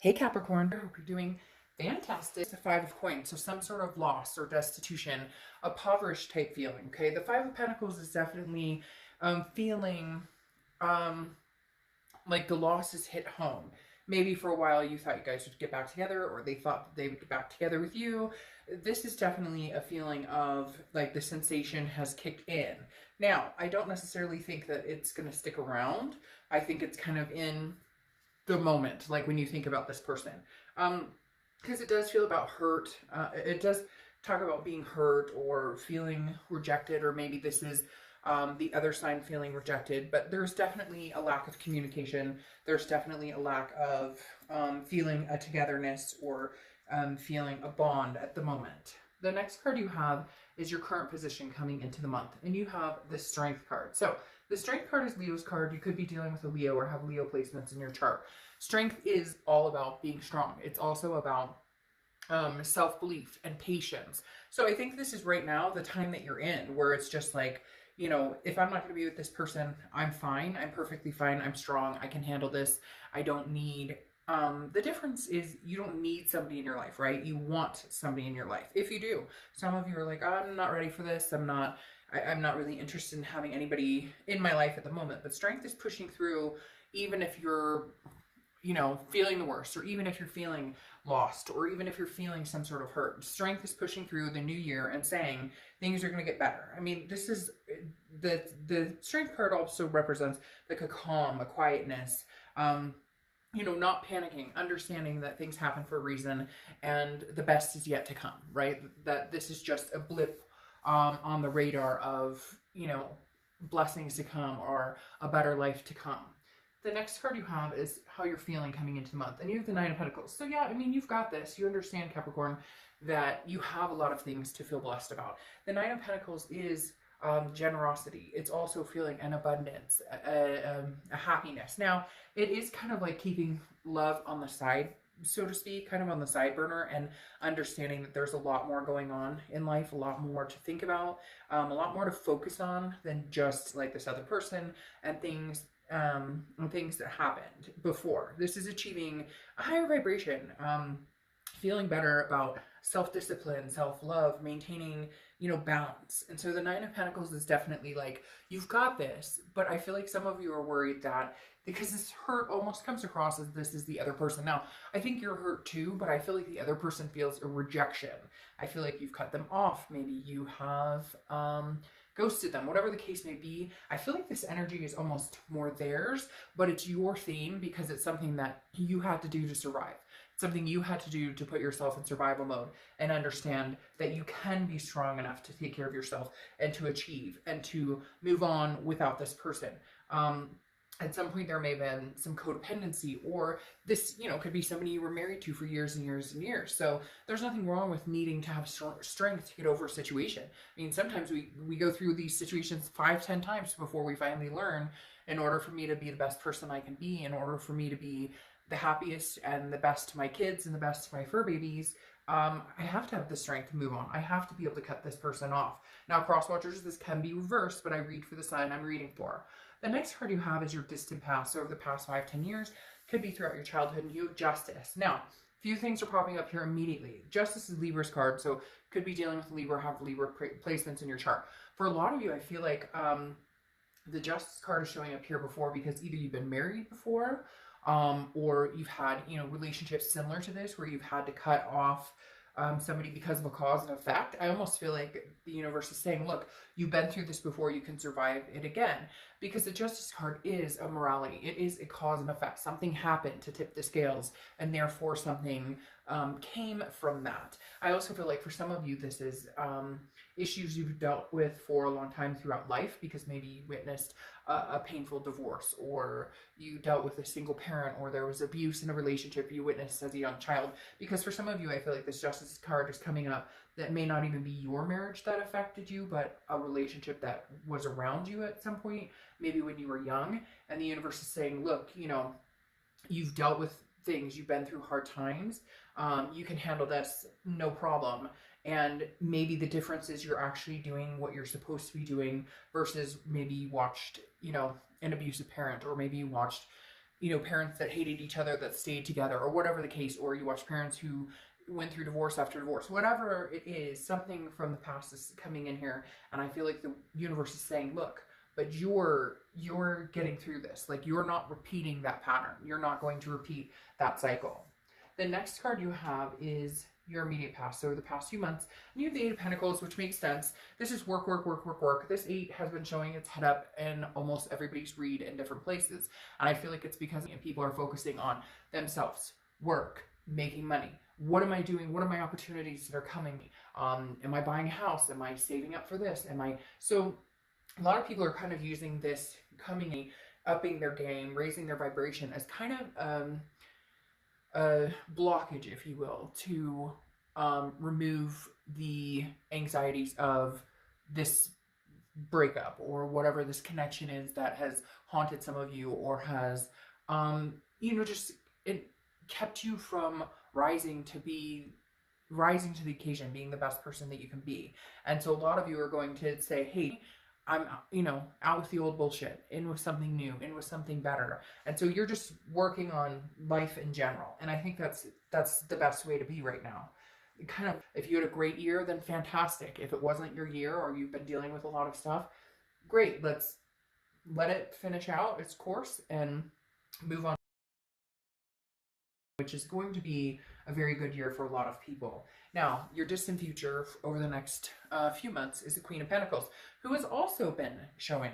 Hey Capricorn, I hope you're doing fantastic. It's the Five of Coins, so some sort of loss or destitution, a impoverished type feeling. Okay, the Five of Pentacles is definitely feeling um, like the loss is hit home. Maybe for a while you thought you guys would get back together, or they thought that they would get back together with you. This is definitely a feeling of like the sensation has kicked in. Now, I don't necessarily think that it's going to stick around. I think it's kind of in the moment, like when you think about this person. Because it does feel about hurt. It does talk about being hurt or feeling rejected, or maybe this is the other sign feeling rejected, but there's definitely a lack of communication. There's definitely a lack of feeling a togetherness or feeling a bond at the moment. The next card you have is your current position coming into the month, and you have the Strength card. So the Strength card is Leo's card. You could be dealing with a Leo or have Leo placements in your chart. Strength is all about being strong. It's also about self-belief and patience. So I think this is right now the time that you're in where it's just like, you know, if I'm not going to be with this person, I'm fine. I'm perfectly fine. I'm strong. I can handle this. I don't need the difference is you don't need somebody in your life, right? You want somebody in your life. If you do, some of you are like, I'm not ready for this. I'm not really interested in having anybody in my life at the moment. But Strength is pushing through, even if you're, you know, feeling the worst, or even if you're feeling lost, or even if you're feeling some sort of hurt. Strength is pushing through the new year and saying things are going to get better. I mean, this is the Strength card also represents like a calm, a quietness. You know, not panicking, understanding that things happen for a reason and the best is yet to come, right? That this is just a blip on the radar of, you know, blessings to come or a better life to come. The next card you have is how you're feeling coming into the month, and you have the Nine of Pentacles. So yeah, I mean, you've got this. You understand, Capricorn, that you have a lot of things to feel blessed about. The Nine of Pentacles is generosity. It's also feeling an abundance, a happiness. Now, it is kind of like keeping love on the side, so to speak, kind of on the side burner, and understanding that there's a lot more going on in life, a lot more to think about, a lot more to focus on than just like this other person and things that happened before. This is achieving a higher vibration, feeling better about self-discipline, self-love, maintaining, you know, balance. And so the Nine of Pentacles is definitely like, you've got this, but I feel like some of you are worried that because this hurt almost comes across as this is the other person. Now, I think you're hurt too, but I feel like the other person feels a rejection. I feel like you've cut them off. Maybe you have ghosted them, whatever the case may be. I feel like this energy is almost more theirs, but it's your theme because it's something that you had to do to survive. Something you had to do to put yourself in survival mode and understand that you can be strong enough to take care of yourself and to achieve and to move on without this person. At some point there may have been some codependency, or this, you know, could be somebody you were married to for years and years and years. So there's nothing wrong with needing to have strength to get over a situation. I mean, sometimes we go through these situations 5-10 times before we finally learn, in order for me to be the best person I can be, in order for me to be the happiest and the best to my kids and the best to my fur babies, I have to have the strength to move on. I have to be able to cut this person off. Now, cross watchers, this can be reversed, but I read for the sign I'm reading for. The next card you have is your distant past. So over the past 5-10 years, could be throughout your childhood, and you have Justice. Now, a few things are popping up here immediately. Justice is Libra's card, so could be dealing with Libra, have Libra placements in your chart. For a lot of you, I feel like the Justice card is showing up here before because either you've been married before, or you've had, you know, relationships similar to this where you've had to cut off somebody because of a cause and effect. I almost feel like the universe is saying, look, you've been through this before, you can survive it again. Because the Justice card is a morality. It is a cause and effect. Something happened to tip the scales, and therefore something came from that. I also feel like for some of you, this is issues you've dealt with for a long time throughout life, because maybe you witnessed a painful divorce, or you dealt with a single parent, or there was abuse in a relationship you witnessed as a young child. Because for some of you, I feel like this Justice card is coming up that may not even be your marriage that affected you, but a relationship that was around you at some point, maybe when you were young. And the universe is saying, look, you know, you've dealt with things, you've been through hard times, you can handle this, no problem. And maybe the difference is you're actually doing what you're supposed to be doing versus maybe you watched, you know, an abusive parent, or maybe you watched you know, parents that hated each other that stayed together, or whatever the case, or you watch parents who went through divorce after divorce, whatever it is, something from the past is coming in here. And I feel like the universe is saying, look, but you're getting through this. Like, you're not repeating that pattern. You're not going to repeat that cycle. The next card you have is your immediate past. So the past few months, and you have the Eight of Pentacles, which makes sense. This is work, work, work, work, work. This eight has been showing its head up in almost everybody's read in different places. And I feel like it's because people are focusing on themselves, work, making money. What am I doing? What are my opportunities that are coming? Am I buying a house? Am I saving up for this? So a lot of people are kind of using this coming, upping their game, raising their vibration as kind of a blockage, if you will, to remove the anxieties of this breakup or whatever this connection is that has haunted some of you, or has just it kept you from rising to the occasion, being the best person that you can be. And so a lot of you are going to say, hey, I'm, out with the old bullshit, in with something new, in with something better. And so you're just working on life in general. And I think that's the best way to be right now. Kind of, if you had a great year, then fantastic. If it wasn't your year, or you've been dealing with a lot of stuff, great. Let's let it finish out its course and move on, which is going to be a very good year for a lot of people. Now, your distant future over the next few months is the Queen of Pentacles, who has also been showing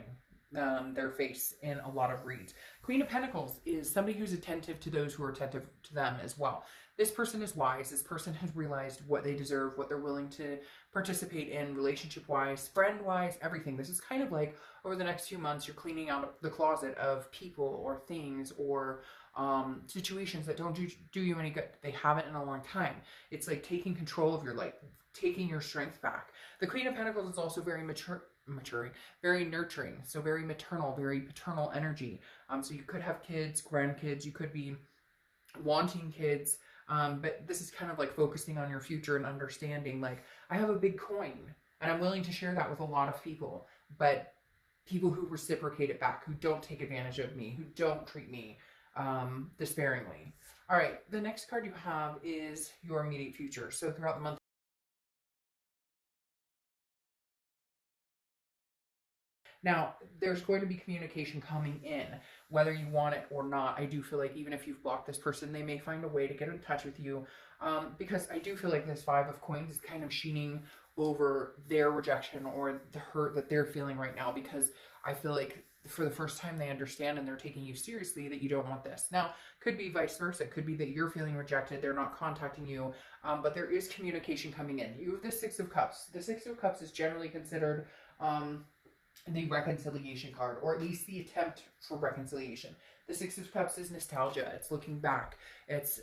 their face in a lot of reads. Queen of Pentacles is somebody who's attentive to those who are attentive to them as well. This person is wise. This person has realized what they deserve, what they're willing to participate in relationship-wise, friend-wise, everything. This is kind of like, over the next few months, you're cleaning out the closet of people or things or situations that don't do you any good. They haven't in a long time. It's like taking control of your life, taking your strength back. The Queen of Pentacles is also very maturing, very nurturing, so very maternal, very paternal energy. So you could have kids, grandkids, you could be wanting kids, but this is kind of like focusing on your future and understanding, like, I have a big coin and I'm willing to share that with a lot of people, but people who reciprocate it back, who don't take advantage of me, who don't treat me despairingly. All right, the next card you have is your immediate future. So throughout the month, now, there's going to be communication coming in, whether you want it or not. I do feel like even if you've blocked this person, they may find a way to get in touch with you, because I do feel like this Five of Coins is kind of sheening over their rejection or the hurt that they're feeling right now, because I feel like for the first time they understand and they're taking you seriously that you don't want this. Now, could be vice versa. It could be that you're feeling rejected, they're not contacting you, but there is communication coming in. You have the Six of Cups. The Six of Cups is generally considered the reconciliation card, or at least the attempt for reconciliation. The Six of Cups is nostalgia. It's looking back. It's,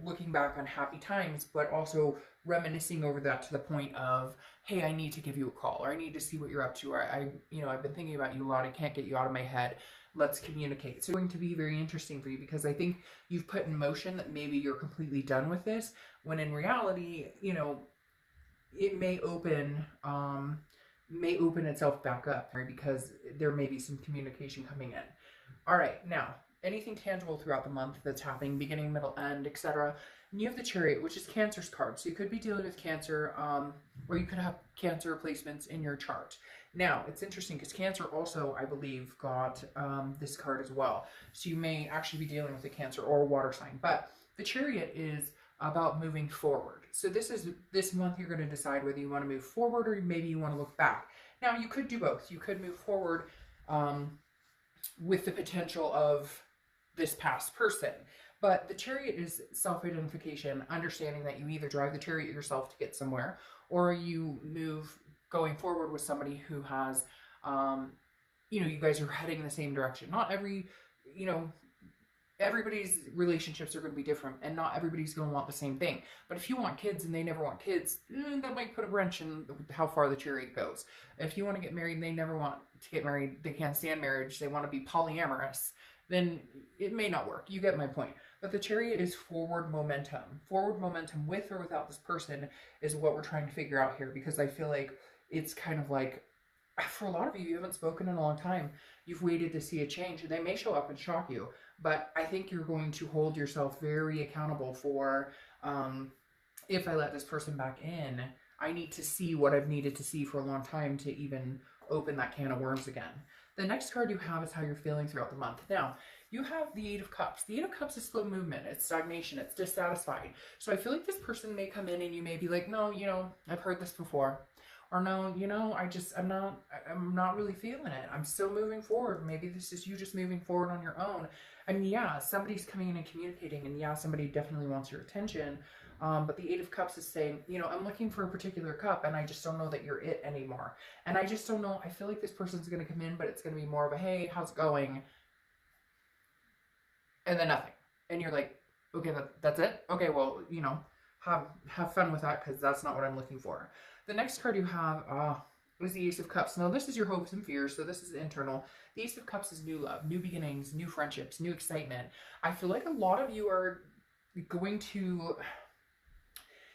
looking back on happy times, but also reminiscing over that to the point of, hey, I need to give you a call, or I need to see what you're up to, or I've been thinking about you a lot. I can't get you out of my head. Let's communicate. So it's going to be very interesting for you, because I think you've put in motion that maybe you're completely done with this, when in reality, it may open itself back up, right? Because there may be some communication coming in. All right, now, anything tangible throughout the month that's happening, beginning, middle, end, etc. And you have the Chariot, which is Cancer's card. So you could be dealing with Cancer, or you could have Cancer placements in your chart. Now, it's interesting because Cancer also, I believe, got this card as well. So you may actually be dealing with a Cancer or a water sign. But the Chariot is about moving forward. So this month you're going to decide whether you want to move forward or maybe you want to look back. Now, you could do both. You could move forward with the potential of this past person. But the Chariot is self-identification, understanding that you either drive the Chariot yourself to get somewhere, or you move going forward with somebody who has, you guys are heading in the same direction. Not everybody's relationships are going to be different, and not everybody's going to want the same thing. But if you want kids and they never want kids, that might put a wrench in how far the Chariot goes. If you want to get married and they never want to get married, they can't stand marriage, they want to be polyamorous, then it may not work. You get my point. But the Chariot is forward momentum. Forward momentum with or without this person is what we're trying to figure out here, because I feel like it's kind of like, for a lot of you, you haven't spoken in a long time. You've waited to see a change, and they may show up and shock you. but I think you're going to hold yourself very accountable for, if I let this person back in, I need to see what I've needed to see for a long time to even open that can of worms again. The next card you have is how you're feeling throughout the month. Now, you have the Eight of Cups. The Eight of Cups is slow movement. It's stagnation. It's dissatisfied. So I feel like this person may come in and you may be like, no, you know, I've heard this before. Or no, you know, I'm not really feeling it. I'm still moving forward. Maybe this is you just moving forward on your own. I mean, yeah, somebody's coming in and communicating, and yeah, somebody definitely wants your attention. But the Eight of Cups is saying, you know, I'm looking for a particular cup, and I just don't know that you're it anymore. And I just don't know. I feel like this person's going to come in, but it's going to be more of a, hey, how's it going? And then nothing. And you're like, okay, that's it? Okay, well, you know, have fun with that, because that's not what I'm looking for. The next card you have is the Ace of Cups. Now, this is your hopes and fears, so this is internal. The Ace of Cups is new love, new beginnings, new friendships, new excitement. I feel like a lot of you are going to...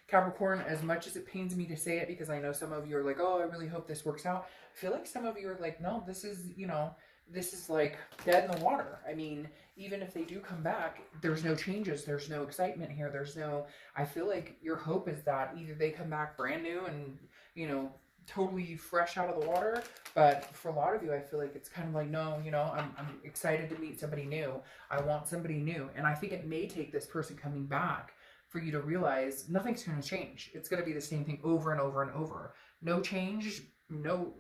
Capricorn, as much as it pains me to say it, because I know some of you are like, oh, I really hope this works out. I feel like some of you are like, no, this is, you know, this is like dead in the water. I mean, even if they do come back, there's no changes. There's no excitement here. There's no, I feel like your hope is that either they come back brand new and, you know, totally fresh out of the water. But for a lot of you, I feel like it's kind of like, no, you know, I'm excited to meet somebody new. I want somebody new. And I think it may take this person coming back for you to realize nothing's going to change. It's going to be the same thing over and over and over. No change, no,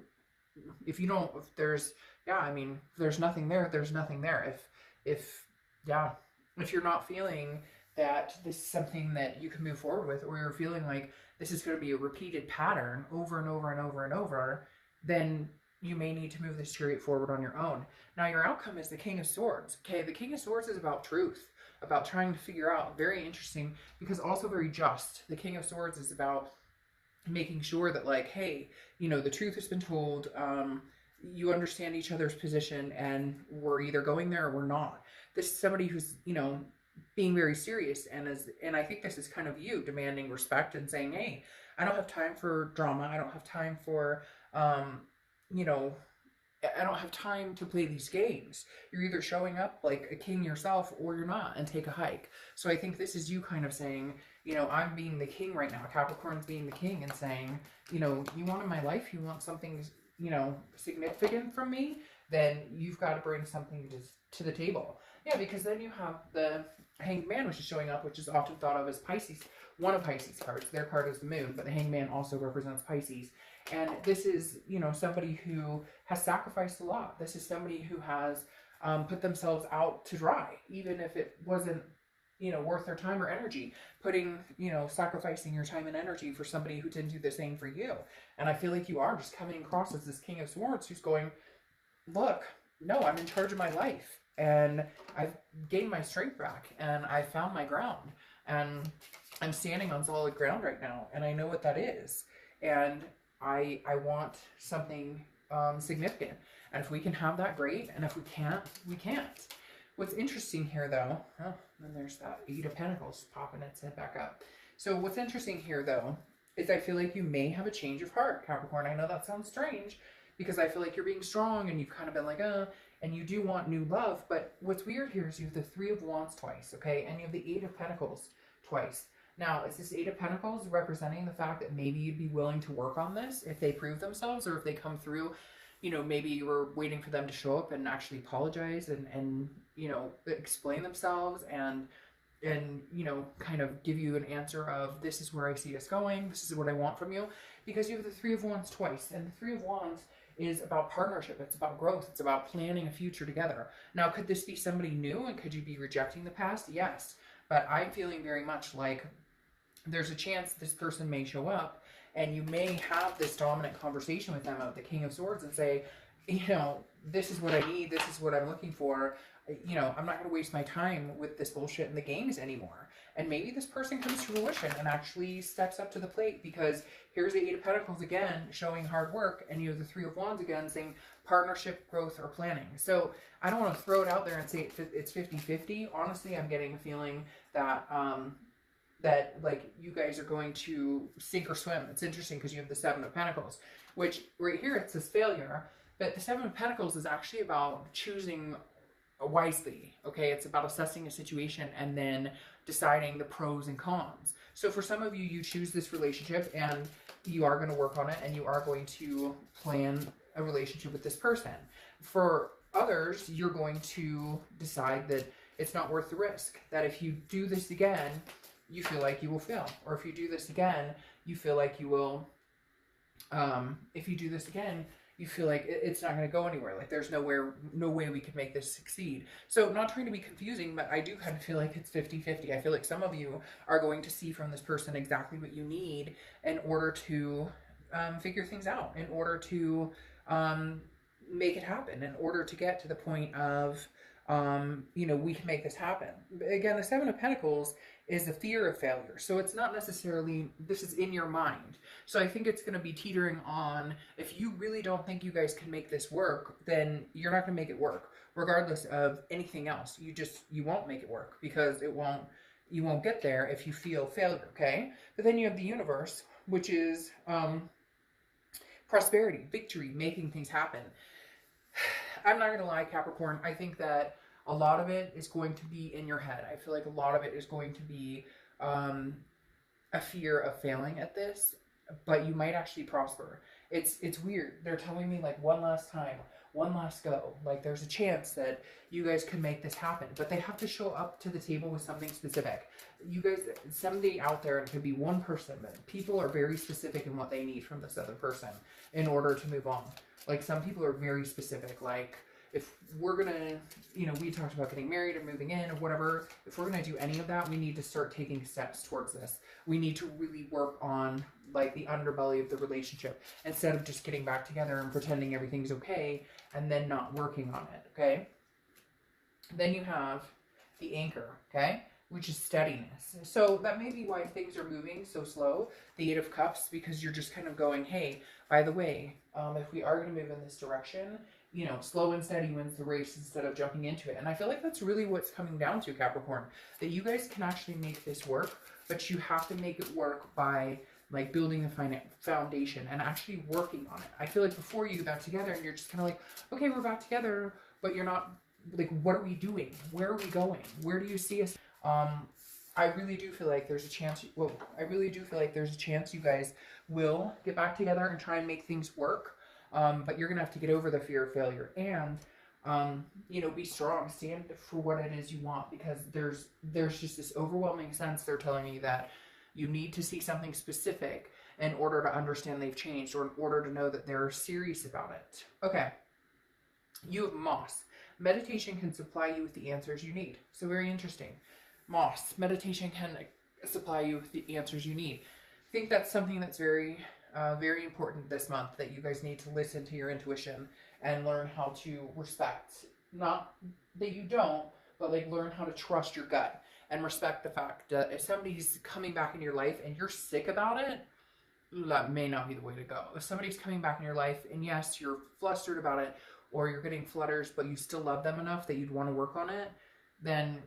if you don't, if there's, yeah, I mean, if there's nothing there, there's nothing there. If you're not feeling that this is something that you can move forward with, or you're feeling like this is going to be a repeated pattern over and over and over and over, then you may need to move this chariot forward on your own. Now, your outcome is the King of Swords. Okay, the King of Swords is about truth, about trying to figure out, very interesting, because also very just. The King of Swords is about making sure that, like, hey, you know, the truth has been told, you understand each other's position, and we're either going there or we're not. This is somebody who's, you know, being very serious, and I think this is kind of you demanding respect and saying, hey, I don't have time for drama. I don't have time for, you know, I don't have time to play these games. You're either showing up like a king yourself or you're not, and take a hike. So I think this is you kind of saying, you know, I'm being the king right now. Capricorn's being the king and saying, you know, you want in my life, you want something, you know, significant from me, then you've got to bring something to the table. Yeah, because then you have the Hanged Man, which is showing up, which is often thought of as Pisces, one of Pisces cards. Their card is the moon, but the Hanged Man also represents Pisces. And this is, you know, somebody who has sacrificed a lot. This is somebody who has put themselves out to dry, even if it wasn't, you know, worth their time or energy. Putting, you know, sacrificing your time and energy for somebody who didn't do the same for you. And I feel like you are just coming across as this King of Swords who's going, look, no, I'm in charge of my life. And I've gained my strength back, and I found my ground. And I'm standing on solid ground right now, and I know what that is. And I want something significant. And if we can have that, great. And if we can't, we can't. What's interesting here, though, oh, and there's that Eight of Pentacles popping its head back up. So what's interesting here, though, is I feel like you may have a change of heart, Capricorn. I know that sounds strange, because I feel like you're being strong, and you've kind of been like, and you do want new love. But what's weird here is you have the Three of Wands twice, okay? And you have the Eight of Pentacles twice. Now, is this Eight of Pentacles representing the fact that maybe you'd be willing to work on this if they prove themselves, or if they come through, you know, maybe you were waiting for them to show up and actually apologize and you know, explain themselves and, you know, kind of give you an answer of, this is where I see us going, this is what I want from you. Because you have the Three of Wands twice, and the Three of Wands is about partnership, it's about growth, it's about planning a future together. Now, could this be somebody new, and could you be rejecting the past? Yes. But I'm feeling very much like there's a chance this person may show up, and you may have this dominant conversation with them of the King of Swords and say, you know, this is what I need, this is what I'm looking for. You know, I'm not going to waste my time with this bullshit in the games anymore. And maybe this person comes to fruition and actually steps up to the plate, because here's the Eight of Pentacles again, showing hard work, and you have the Three of Wands again, saying partnership, growth, or planning. So I don't want to throw it out there and say it's 50-50. Honestly, I'm getting a feeling that, that like you guys are going to sink or swim. It's interesting because you have the Seven of Pentacles, which right here it says failure, but the Seven of Pentacles is actually about choosing wisely. Okay, it's about assessing a situation and then deciding the pros and cons. So for some of you, you choose this relationship and you are going to work on it and you are going to plan a relationship with this person. For others, you're going to decide that it's not worth the risk, that if you do this again, you feel like you will fail, or if you do this again, you feel like you will, if you do this again, you feel like it's not going to go anywhere. Like there's no way we could make this succeed. So not trying to be confusing, but I do kind of feel like it's 50-50. I feel like some of you are going to see from this person exactly what you need in order to figure things out, in order to make it happen, in order to get to the point of, we can make this happen. Again, the Seven of Pentacles is the fear of failure. So it's not necessarily, this is in your mind. So I think it's going to be teetering on, if you really don't think you guys can make this work, then you're not going to make it work, regardless of anything else. You won't make it work because you won't get there if you feel failure, okay? But then you have the universe, which is prosperity, victory, making things happen. I'm not going to lie, Capricorn, I think that a lot of it is going to be in your head. I feel like a lot of it is going to be a fear of failing at this, but you might actually prosper. It's weird. They're telling me like one last time, one last go. Like there's a chance that you guys can make this happen, but they have to show up to the table with something specific. You guys, somebody out there, it could be one person, but people are very specific in what they need from this other person in order to move on. Like some people are very specific, like if we're going to, we talked about getting married or moving in or whatever. If we're going to do any of that, we need to start taking steps towards this. We need to really work on like the underbelly of the relationship instead of just getting back together and pretending everything's okay and then not working on it, okay? Then you have the anchor, okay? Which is steadiness. So that may be why things are moving so slow. The Eight of Cups, because you're just kind of going, hey, by the way, if we are going to move in this direction, slow and steady wins the race instead of jumping into it. And I feel like that's really what's coming down to, Capricorn, that you guys can actually make this work, but you have to make it work by like building a foundation and actually working on it. I feel like before you got together and you're just kind of like, okay, we're back together, but you're not like, what are we doing? Where are we going? Where do you see us? I really do feel like there's a chance, you guys will get back together and try and make things work. But you're going to have to get over the fear of failure and, be strong, stand for what it is you want, because there's just this overwhelming sense they're telling you that you need to see something specific in order to understand they've changed, or in order to know that they're serious about it. Okay. You have Moss. Meditation can supply you with the answers you need. So very interesting. Moss. Meditation can supply you with the answers you need. I think that's something that's very important this month, that you guys need to listen to your intuition and learn how to respect, not that you don't, but like learn how to trust your gut and respect the fact that if somebody's coming back in your life and you're sick about it, that may not be the way to go. If somebody's coming back in your life and yes, you're flustered about it or you're getting flutters, but you still love them enough that you'd want to work on it, then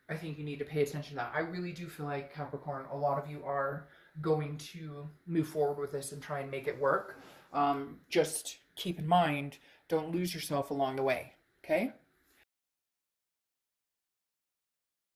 I think you need to pay attention to that. I really do feel like, Capricorn, a lot of you are going to move forward with this and try and make it work. Just keep in mind, don't lose yourself along the way, okay?